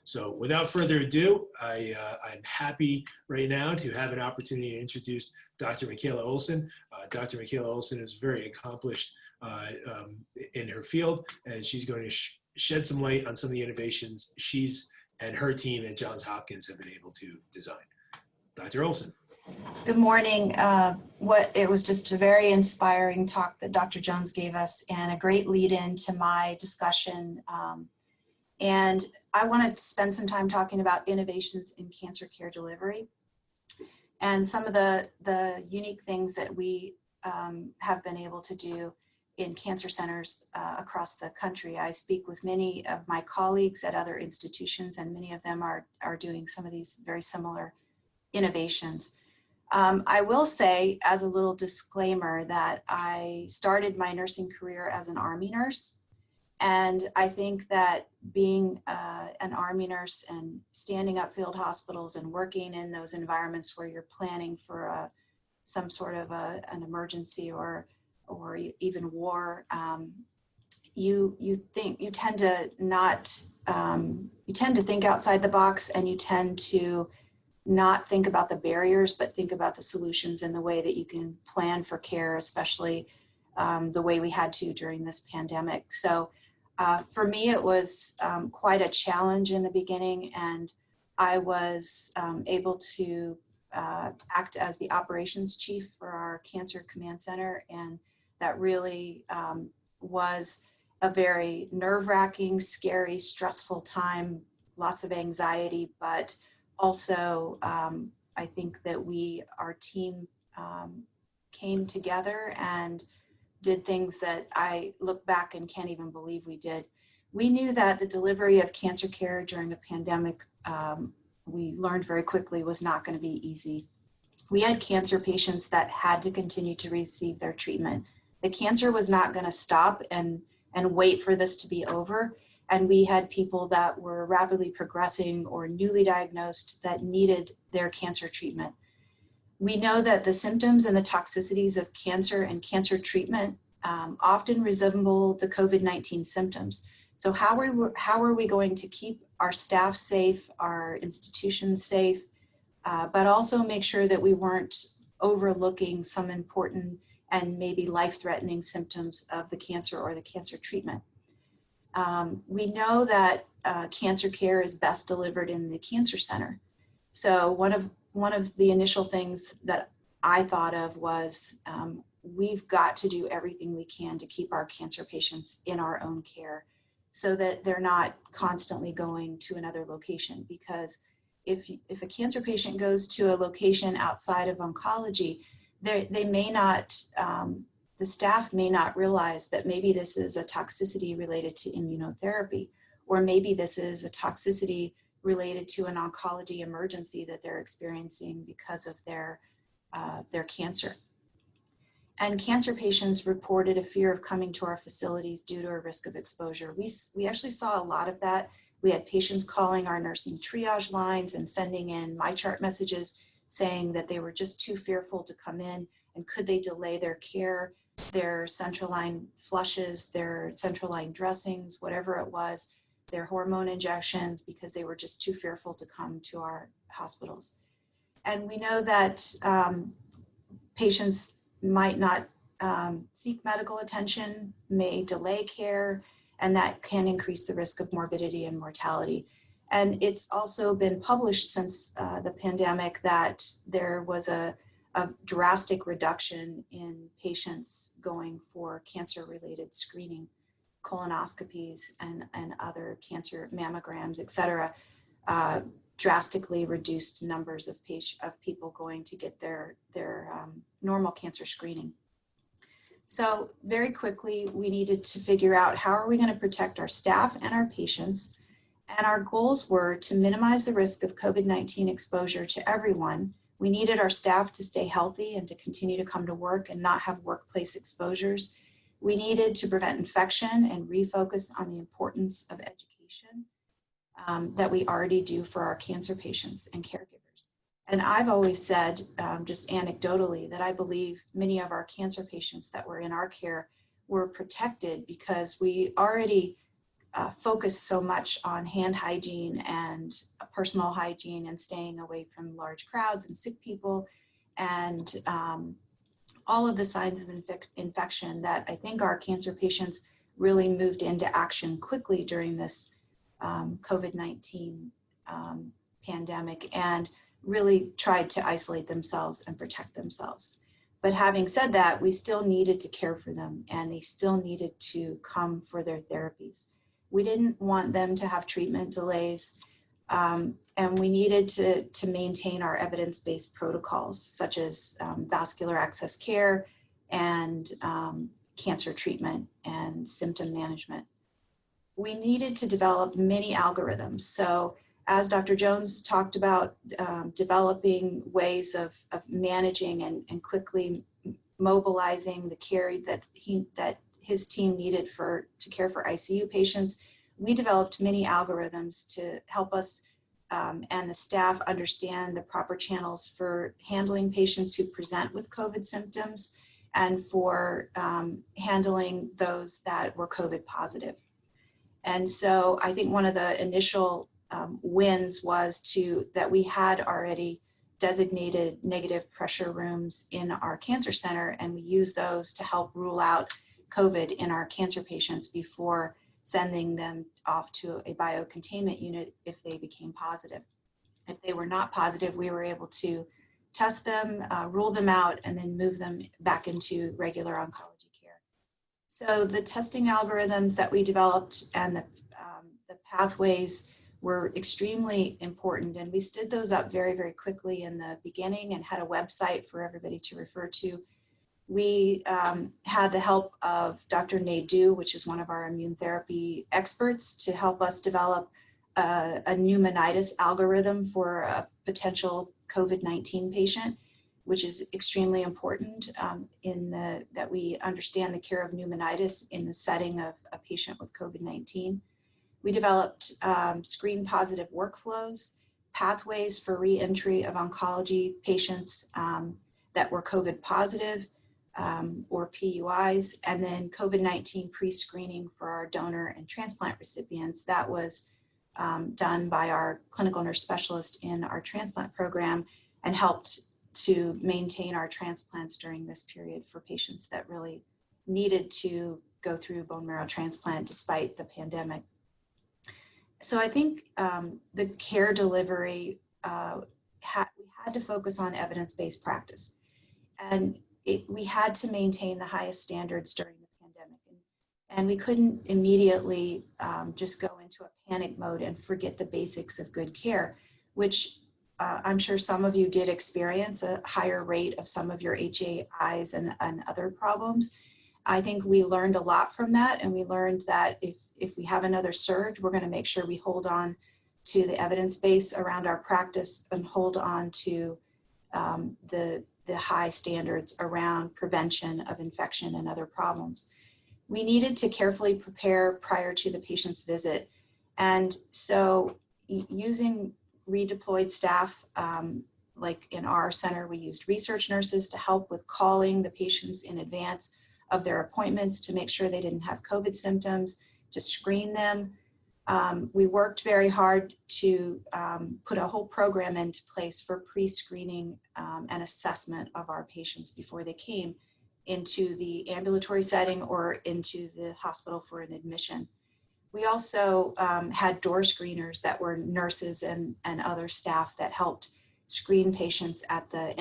So without further ado, I'm happy right now to have an opportunity to introduce Dr. Mikaela Olsen. Dr. Mikaela Olsen is very accomplished in her field, and she's going to shed some light on some of the innovations she's and her team at Johns Hopkins have been able to design. Dr. Olsen. Good morning. It was just a very inspiring talk that Dr. Jones gave us, and a great lead in to my discussion. And I want to spend some time talking about innovations in cancer care delivery and some of the unique things that we have been able to do in cancer centers across the country. I speak with many of my colleagues at other institutions, and many of them are doing some of these very similar innovations. I will say, as a little disclaimer, that I started my nursing career as an Army nurse. And I think that being an Army nurse and standing up field hospitals and working in those environments where you're planning for some sort of an emergency or even war, you tend to think outside the box, and you tend to not think about the barriers, but think about the solutions and the way that you can plan for care, especially the way we had to during this pandemic. So for me, it was quite a challenge in the beginning, and I was able to act as the operations chief for our cancer command center, and that really was a very nerve-wracking, scary, stressful time, lots of anxiety, but also I think that our team came together and did things that I look back and can't even believe we did. We knew that the delivery of cancer care during a pandemic, we learned very quickly, was not going to be easy. We had cancer patients that had to continue to receive their treatment. The cancer was not going to stop and wait for this to be over. And we had people that were rapidly progressing or newly diagnosed that needed their cancer treatment. We know that the symptoms and the toxicities of cancer and cancer treatment often resemble the COVID-19 symptoms. So how are we going to keep our staff safe, our institutions safe, but also make sure that we weren't overlooking some important and maybe life-threatening symptoms of the cancer or the cancer treatment? We know that cancer care is best delivered in the cancer center. So one of the initial things that I thought of was we've got to do everything we can to keep our cancer patients in our own care so that they're not constantly going to another location. Because if a cancer patient goes to a location outside of oncology, they may not, the staff may not realize that maybe this is a toxicity related to immunotherapy, or maybe this is a toxicity related to an oncology emergency that they're experiencing because of their cancer. And cancer patients reported a fear of coming to our facilities due to a risk of exposure. We actually saw a lot of that. We had patients calling our nursing triage lines and sending in MyChart messages saying that they were just too fearful to come in, and could they delay their care, their central line flushes, their central line dressings, whatever it was, their hormone injections, because they were just too fearful to come to our hospitals. And we know that patients might not seek medical attention, may delay care, and that can increase the risk of morbidity and mortality. And it's also been published since the pandemic that there was a drastic reduction in patients going for cancer-related screening, colonoscopies and other cancer mammograms, et cetera, drastically reduced numbers of people going to get their normal cancer screening. So very quickly, we needed to figure out how are we going to protect our staff and our patients. And our goals were to minimize the risk of COVID-19 exposure to everyone. We needed our staff to stay healthy and to continue to come to work and not have workplace exposures. We needed to prevent infection and refocus on the importance of education that we already do for our cancer patients and caregivers. And I've always said, just anecdotally, that I believe many of our cancer patients that were in our care were protected because we already focus so much on hand hygiene and personal hygiene and staying away from large crowds and sick people and all of the signs of infection that I think our cancer patients really moved into action quickly during this COVID-19 pandemic and really tried to isolate themselves and protect themselves. But having said that, we still needed to care for them and they still needed to come for their therapies. We didn't want them to have treatment delays and we needed to maintain our evidence-based protocols such as vascular access care and cancer treatment and symptom management. We needed to develop many algorithms. So as Dr. Jones talked about, developing ways of managing and quickly mobilizing the care that his team needed to care for ICU patients, we developed many algorithms to help us and the staff understand the proper channels for handling patients who present with COVID symptoms and for handling those that were COVID positive. And so I think one of the initial wins was that we had already designated negative pressure rooms in our cancer center, and we used those to help rule out COVID in our cancer patients before sending them off to a biocontainment unit if they became positive. If they were not positive, we were able to test them, rule them out, and then move them back into regular oncology care. So the testing algorithms that we developed and the pathways were extremely important, and we stood those up very, very quickly in the beginning and had a website for everybody to refer to. We had the help of Dr. Naidoo, which is one of our immune therapy experts, to help us develop a pneumonitis algorithm for a potential COVID-19 patient, which is extremely important that we understand the care of pneumonitis in the setting of a patient with COVID-19. We developed screen positive workflows, pathways for re-entry of oncology patients that were COVID positive or PUIs, and then COVID-19 pre-screening for our donor and transplant recipients. That was done by our clinical nurse specialist in our transplant program and helped to maintain our transplants during this period for patients that really needed to go through bone marrow transplant despite the pandemic. So I think the care delivery, we had to focus on evidence-based practice. And we had to maintain the highest standards during the pandemic. And we couldn't immediately just go into a panic mode and forget the basics of good care, which I'm sure some of you did experience a higher rate of some of your HAIs and other problems. I think we learned a lot from that, and we learned that if we have another surge, we're going to make sure we hold on to the evidence base around our practice and hold on to the high standards around prevention of infection and other problems. We needed to carefully prepare prior to the patient's visit. And so using redeployed staff, like in our center, we used research nurses to help with calling the patients in advance of their appointments to make sure they didn't have COVID symptoms, to screen them. We worked very hard to put a whole program into place for pre-screening and assessment of our patients before they came into the ambulatory setting or into the hospital for an admission. We also had door screeners that were nurses and other staff that helped screen patients at the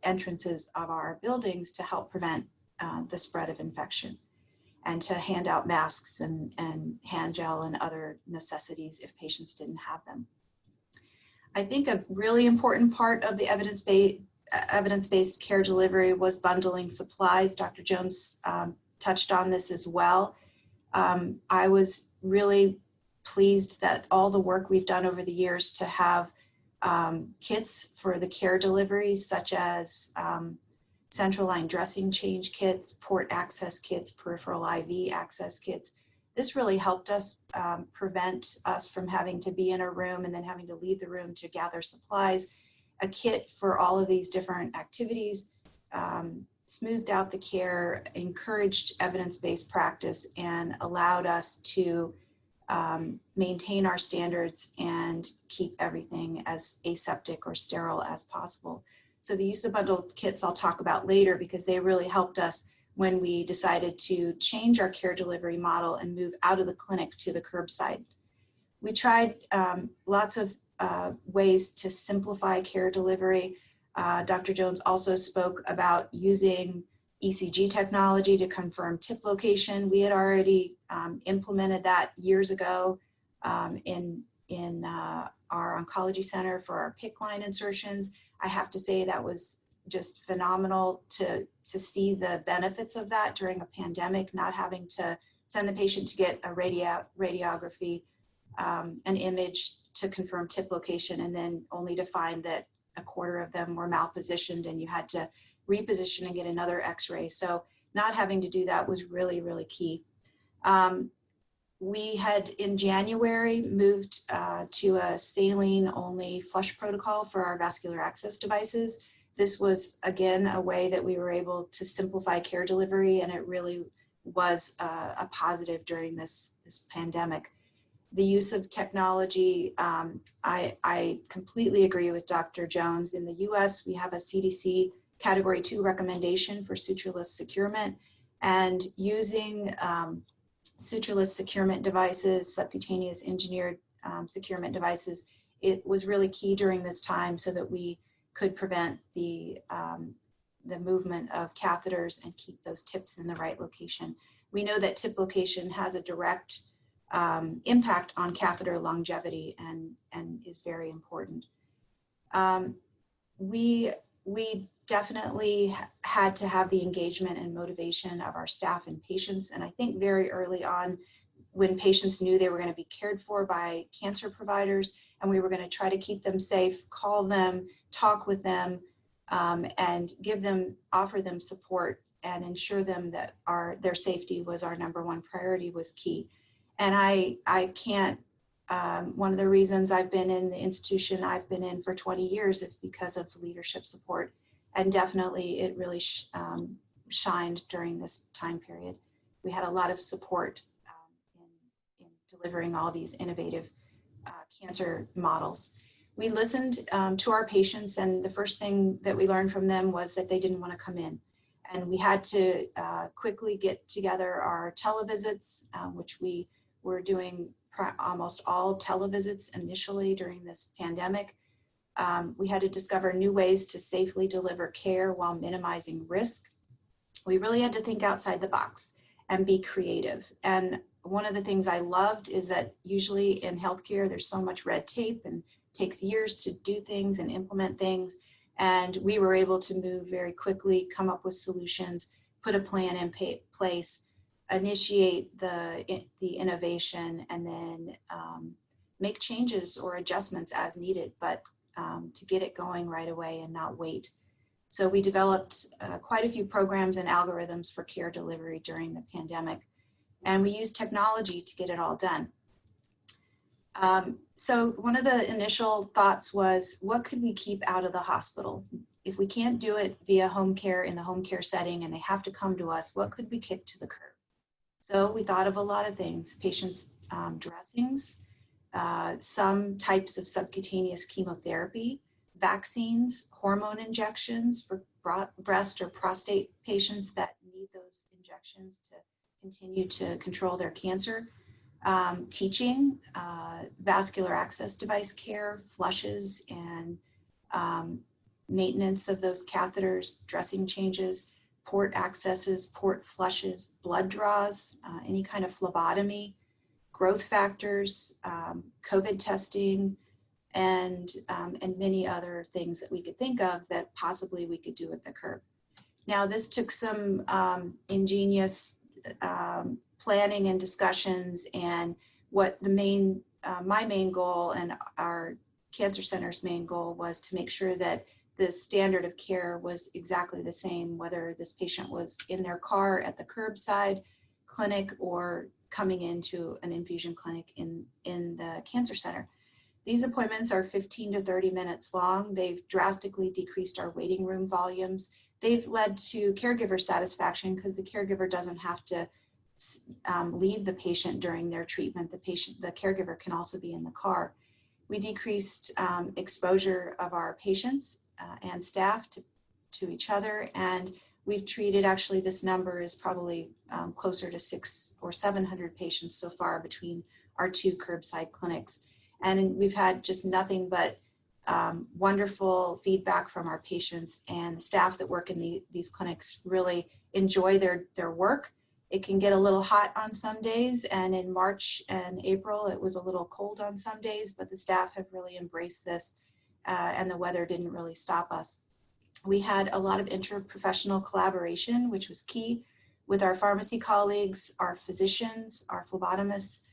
entrances of our buildings to help prevent the spread of infection, and to hand out masks and hand gel and other necessities if patients didn't have them. I think a really important part of the evidence-based care delivery was bundling supplies. Dr. Jones touched on this as well. I was really pleased that all the work we've done over the years to have kits for the care delivery, such as central line dressing change kits, port access kits, peripheral IV access kits. This really helped us prevent us from having to be in a room and then having to leave the room to gather supplies. A kit for all of these different activities smoothed out the care, encouraged evidence-based practice, and allowed us to maintain our standards and keep everything as aseptic or sterile as possible. So the use of bundled kits I'll talk about later, because they really helped us when we decided to change our care delivery model and move out of the clinic to the curbside. We tried lots of ways to simplify care delivery. Dr. Jones also spoke about using ECG technology to confirm tip location. We had already implemented that years ago in our Oncology Center for our PICC line insertions. I have to say that was just phenomenal to see the benefits of that during a pandemic, not having to send the patient to get a radiography, an image to confirm tip location, and then only to find that a quarter of them were malpositioned and you had to reposition and get another x-ray. So not having to do that was really, really key. We had in January moved to a saline-only flush protocol for our vascular access devices. This was, again, a way that we were able to simplify care delivery, and it really was a positive during this pandemic. The use of technology, I completely agree with Dr. Jones. In the US, we have a CDC Category 2 recommendation for sutureless securement, and using sutureless securement devices, subcutaneous engineered securement devices, it was really key during this time so that we could prevent the movement of catheters and keep those tips in the right location. We know that tip location has a direct impact on catheter longevity and is very important. We definitely had to have the engagement and motivation of our staff and patients. And I think very early on, when patients knew they were going to be cared for by cancer providers, and we were going to try to keep them safe, call them, talk with them, and offer them support and ensure them that their safety was our #1 priority was key. And I can't, one of the reasons I've been in the institution I've been in for 20 years is because of the leadership support. And definitely it really shined during this time period. We had a lot of support in delivering all these innovative cancer models. We listened to our patients, and the first thing that we learned from them was that they didn't want to come in. And we had to quickly get together our televisits, which we were doing almost all televisits initially during this pandemic. We had to discover new ways to safely deliver care while minimizing risk. We really had to think outside the box and be creative. And one of the things I loved is that usually in healthcare, there's so much red tape and it takes years to do things and implement things. And we were able to move very quickly, come up with solutions, put a plan in place, initiate the innovation, and then make changes or adjustments as needed, but to get it going right away and not wait. So we developed quite a few programs and algorithms for care delivery during the pandemic, and we used technology to get it all done. So one of the initial thoughts was, what could we keep out of the hospital? If we can't do it via home care in the home care setting and they have to come to us, what could we kick to the curb? So we thought of a lot of things: patients' dressings, some types of subcutaneous chemotherapy, vaccines, hormone injections for breast or prostate patients that need those injections to continue to control their cancer, teaching, vascular access device care, flushes, and maintenance of those catheters, dressing changes, port accesses, port flushes, blood draws, any kind of phlebotomy, growth factors, COVID testing, and many other things that we could think of that possibly we could do at the curb. Now, this took some ingenious planning and discussions, and what the my main goal and our cancer center's main goal was to make sure that the standard of care was exactly the same, whether this patient was in their car at the curbside clinic or coming into an infusion clinic in the cancer center. These appointments are 15 to 30 minutes long. They've drastically decreased our waiting room volumes. They've led to caregiver satisfaction because the caregiver doesn't have to leave the patient during their treatment. The caregiver can also be in the car. We decreased exposure of our patients and staff to each other, and we've treated, actually this number is probably closer to 600 or 700 patients so far between our 2 curbside clinics. And we've had just nothing but wonderful feedback from our patients, and the staff that work in these clinics really enjoy their work. It can get a little hot on some days, and in March and April it was a little cold on some days, but the staff have really embraced this, and the weather didn't really stop us. We had a lot of interprofessional collaboration, which was key, with our pharmacy colleagues, our physicians, our phlebotomists,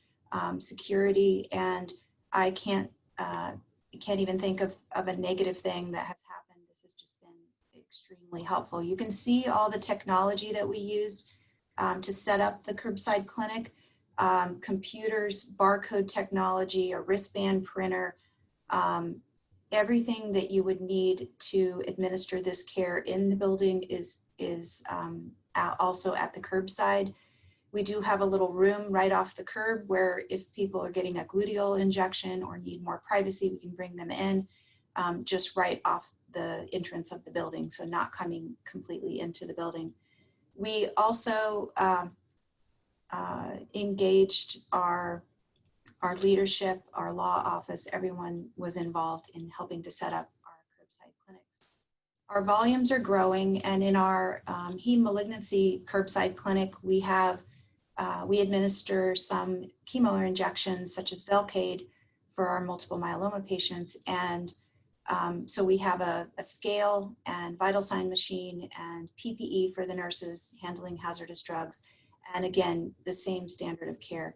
security, and I can't even think of a negative thing that has happened. This has just been extremely helpful. You can see all the technology that we used to set up the curbside clinic: computers, barcode technology, a wristband printer, everything that you would need to administer this care in the building is also at the curbside. We do have a little room right off the curb where if people are getting a gluteal injection or need more privacy, we can bring them in just right off the entrance of the building, so not coming completely into the building. We also engaged our leadership, our law office. Everyone was involved in helping to set up our curbside clinics. Our volumes are growing, and in our heme malignancy curbside clinic, we administer some chemo injections such as Velcade for our multiple myeloma patients, and so we have a scale and vital sign machine and PPE for the nurses handling hazardous drugs, and again, the same standard of care.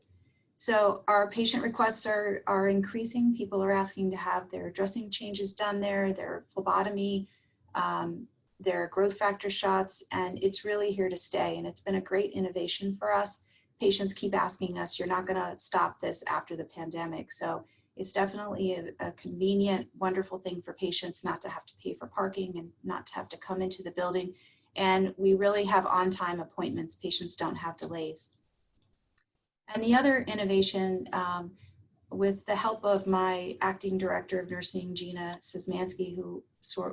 So our patient requests are increasing. People are asking to have their dressing changes done there, their phlebotomy, their growth factor shots, and it's really here to stay. And it's been a great innovation for us. Patients keep asking us, you're not gonna stop this after the pandemic. So it's definitely a convenient, wonderful thing for patients not to have to pay for parking and not to have to come into the building. And we really have on-time appointments. Patients don't have delays. And the other innovation, with the help of my acting director of nursing, Gina Szymanski, who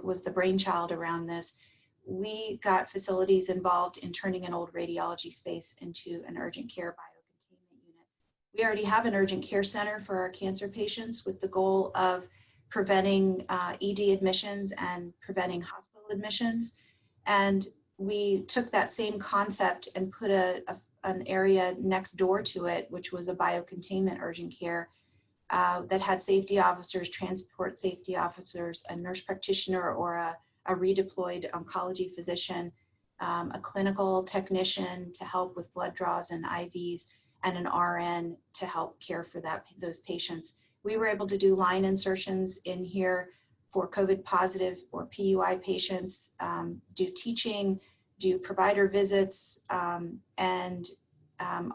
was the brainchild around this, we got facilities involved in turning an old radiology space into an urgent care biocontainment unit. We already have an urgent care center for our cancer patients with the goal of preventing ED admissions and preventing hospital admissions. And we took that same concept and put an area next door to it, which was a biocontainment urgent care that had safety officers, transport safety officers, a nurse practitioner or a redeployed oncology physician, a clinical technician to help with blood draws and IVs, and an RN to help care for those patients. We were able to do line insertions in here for COVID positive or PUI patients, do teaching, do provider visits, and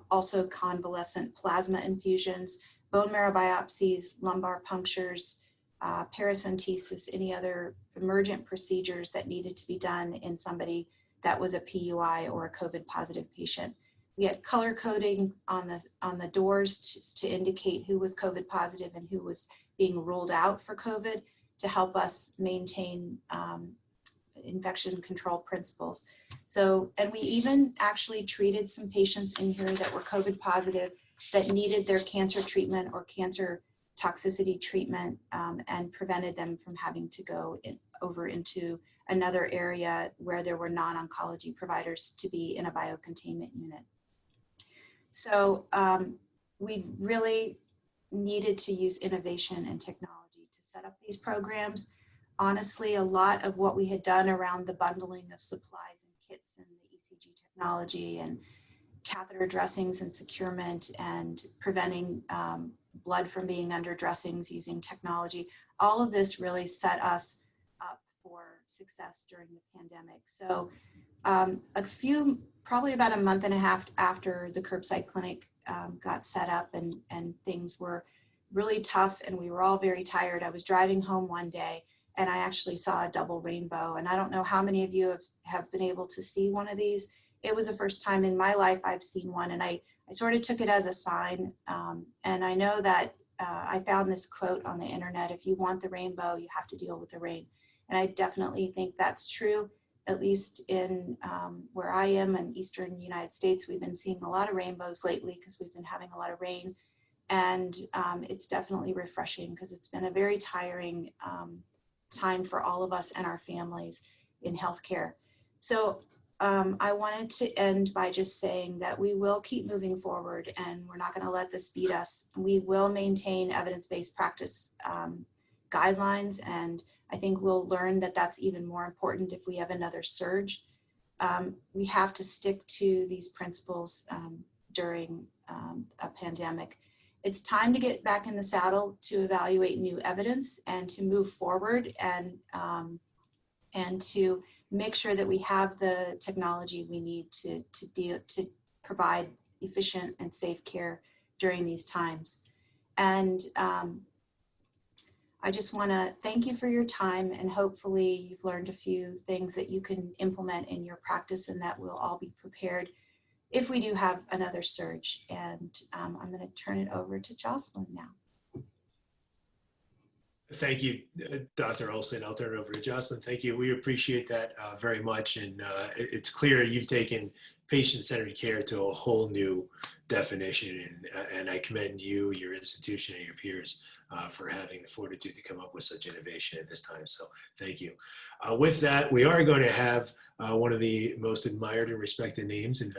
also convalescent plasma infusions, bone marrow biopsies, lumbar punctures, paracentesis, any other emergent procedures that needed to be done in somebody that was a PUI or a COVID positive patient. We had color coding on the doors to indicate who was COVID positive and who was being ruled out for COVID to help us maintain infection control principles. So, and we even actually treated some patients in here that were COVID positive that needed their cancer treatment or cancer toxicity treatment, and prevented them from having to go over into another area where there were non-oncology providers to be in a biocontainment unit. So we really needed to use innovation and technology to set up these programs. Honestly, a lot of what we had done around the bundling of supplies and kits and the ECG technology and catheter dressings and securement and preventing blood from being under dressings using technology, all of this really set us up for success during the pandemic. So probably about a month and a half after the curbside clinic got set up and things were really tough and we were all very tired, I was driving home one day and I actually saw a double rainbow. And I don't know how many of you have been able to see one of these. it was the first time in my life I've seen one, and I sort of took it as a sign. And I know that I found this quote on the internet: if you want the rainbow, you have to deal with the rain. And I definitely think that's true, at least in where I am in Eastern United States. We've been seeing a lot of rainbows lately because we've been having a lot of rain. And it's definitely refreshing because it's been a very tiring time for all of us and our families in healthcare. So I wanted to end by just saying that we will keep moving forward, and we're not going to let this beat us. We will maintain evidence-based practice guidelines, and I think we'll learn that that's even more important if we have another surge. We have to stick to these principles during a pandemic. It's time to get back in the saddle to evaluate new evidence and to move forward, and to make sure that we have the technology we need to provide efficient and safe care during these times. And I just want to thank you for your time, and hopefully you've learned a few things that you can implement in your practice, and that we'll all be prepared if we do have another surge. And I'm going to turn it over to Jocelyn now. Thank you, Dr. Olsen. I'll turn it over to Jocelyn. Thank you. We appreciate that very much. And it's clear you've taken patient-centered care to a whole new definition. And I commend you, your institution, and your peers for having the fortitude to come up with such innovation at this time. So thank you. With that, we are going to have one of the most admired and respected names in